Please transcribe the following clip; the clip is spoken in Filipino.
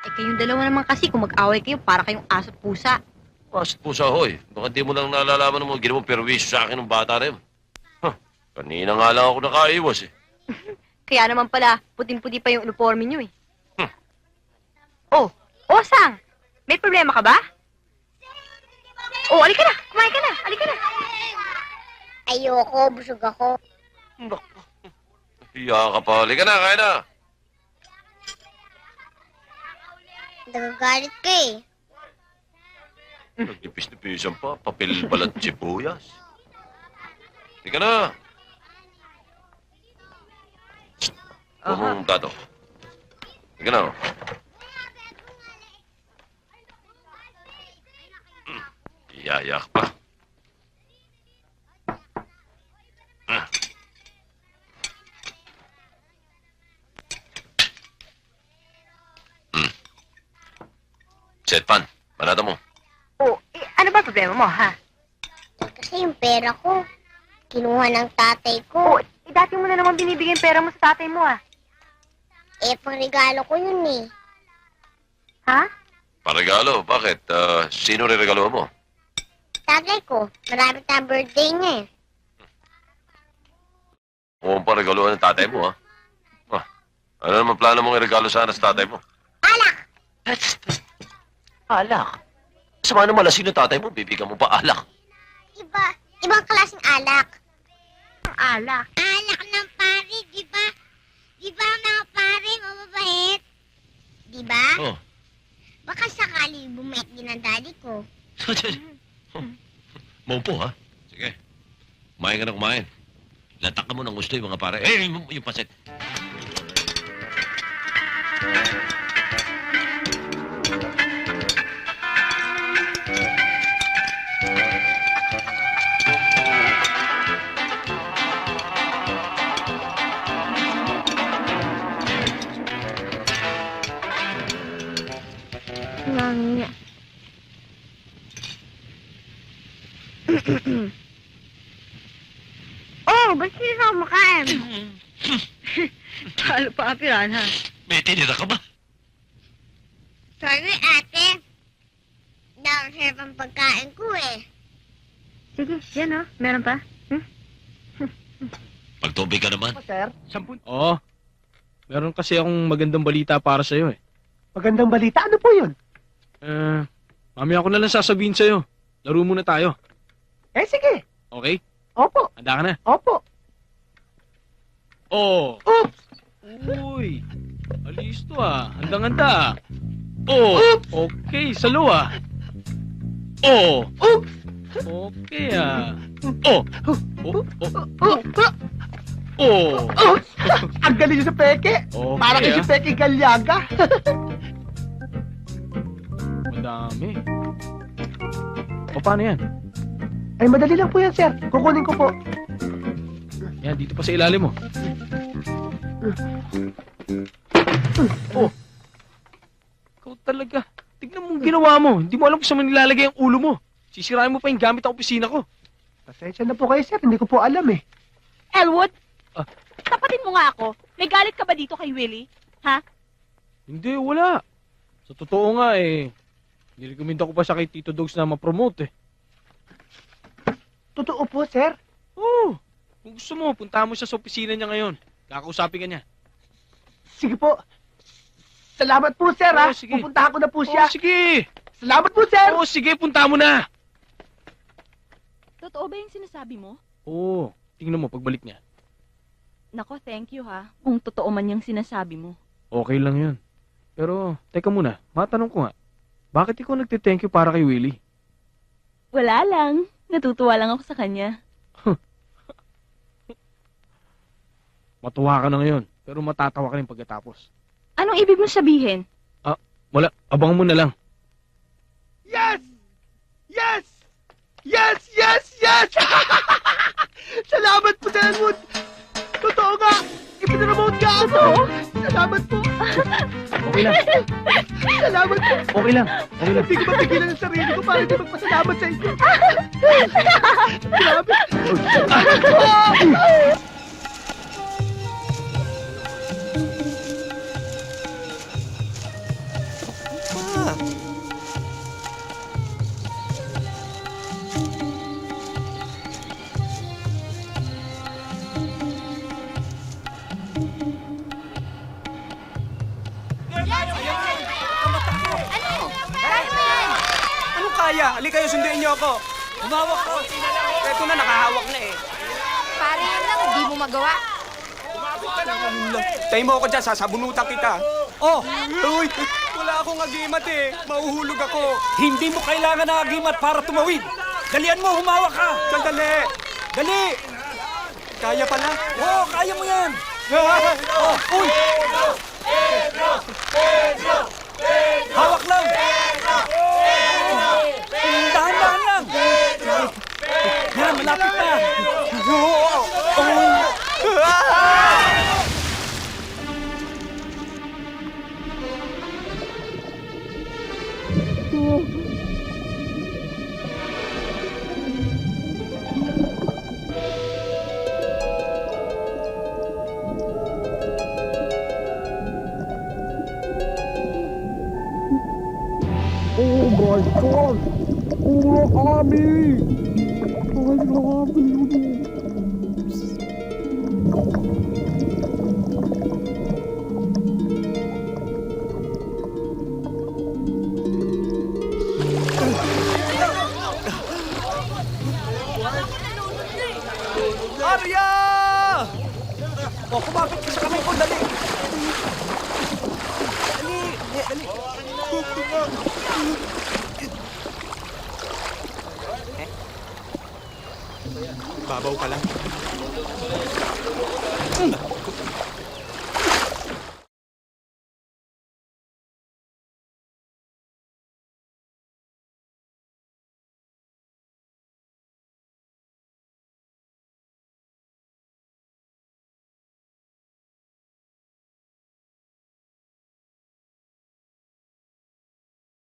Eh, kayong dalawa naman kasi kung mag-away kayo, para kayong aso't pusa. Pasit po sa hoy. Baka di mo lang nalalaman mo, ginawa mo perwisyo sa akin ng bata rin. Huh, kanina nga lang ako nakaiwas eh. Kaya naman pala, puting-puti pa yung uniforme nyo eh. Hmm. Oh, Osang! May problema ka ba? Oh, alika na! Kumain ka na! Alika na! Ayoko, busog ako. Naku. Hiya ka pa. Halika na, kaya na. Nagagalit ka eh. Nagdipis-dipisan pa. Papel balat sibuyas. Halika na. Huwag tato. Halika na. Iyayak pa. Setpan, manata mo. Oh, eh, ano ba problema mo, ha? Kasi yung pera ko, kinuha ng tatay ko. Oh, eh, dati mo na naman binibigay yung pera mo sa tatay mo, ah. Eh, pang regalo ko yun eh. Ha? Paregalo, bakit? Sino re-regalo mo? Tatay ko, marami na birthday niya eh. Kung paregalo ng tatay mo, ha? Ano naman plano mong i-regalo sana sa tatay mo? Alak! Alak? Sama naman lasing ng tatay mo, bibigyan mo pa alak. Ibang klaseng alak. Ang alak. Alak ng pare, di ba? Di ba mga pare, mababait? Di ba? Oh. Baka sakali bumait din ang daddy ko. Maupo, ha? Sige. Kumain ka na kumain. Latak ka mo ng gusto yung mga pare. Eh, yung paset. Nga. Oh, ba't sila ka kumakain? Talo pa, piranha. May tinira ka ba? Sorry, ate. Nakasarap ang pagkain ko eh. Sige, yan oh. Meron pa? Pagtubig ka naman. Sir, Oo. Meron kasi akong magandang balita para sa'yo eh. magandang balita. Ano po yun? Mamaya ko na lang sasabihin sa'yo. Laro muna tayo. Eh, sige. Okay? Opo, Handa ka na? opo. Oh! Oops! Uy! Alis to ah. Handang-handa ah. Oh! Okay, salo ah. Oh! Oops! Okay ah. Oh! Oh! Oh! Oh, Oh! oops! Ang galing niyo sa peke. Okay Para kayo ah. si Peke Galyaga. Madami. O paano yan? Ay, madali lang po yan, sir. Kukunin ko po. Yan, dito pa sa ilalim mo. Oh! Ikaw talaga. Tignan mo ang ginawa mo. Hindi mo alam kung saan mo nilalagay ang ulo mo. Sisirain mo pa yung gamit ng opisina ko. Pasensya na po kayo, sir. Hindi ko po alam eh. Elwood? Ah. Tapatin mo nga ako. May galit ka ba dito kay Willie? Ha? Hindi, wala. Sa totoo nga eh, nirekomenda ko pa siya kay Tito Dogs na ma-promote eh. Totoo po, sir. Oo. Kung gusto mo, puntahan mo siya sa opisina niya ngayon. Kakausapin ka niya. Sige po. Salamat po, sir, ha. Oo, sige. Pupuntahan ko na po siya. Oo, sige. Salamat po, sir. Oo, sige, punta mo na. Totoo ba yung sinasabi mo? Oo, tingnan mo pagbalik niya. Nako, thank you ha. Kung totoo man yung sinasabi mo. Okay lang yun. Pero, teka muna, matanong ko nga. Bakit ikaw nagte-thank you para kay Willie? Wala lang. Natutuwa lang ako sa kanya. Matuwa ka na ngayon, pero matatawa ka rin pagkatapos. Anong ibig mong sabihin? Wala, abangan mo na lang. Yes! Yes! Yes! Yes! Yes! Salamat po, Delwood. Totoo nga. Ipinaramote nga ako. Salamat po. Okay lang, Salamat po. okay lang, okay lang. Hindi ko mapigilan ang sarili ko para hindi magpasalamat sa inyo. Grabe. Ano kaya? Halika kayo, sunduin niyo ako. Humawak ko. Eto na, nakahawak na eh. Pare, yan lang, di mo magawa. Tayo mo ako dyan, sasabunutan kita. Oh! Uy! Wala akong agimat eh. Mauhulog ako. Hindi mo kailangan ng agimat para tumawid. Dalian mo, humawak ka. Sandali! Dali! Kaya pala. Oo, kaya mo yan. Oh, uy! Hawak lang. Dahan-dahan lang. Yan, malapit na. Arya! Oh, kumapit ka sa kamay ko, dali. Dali. Babaw ka lang.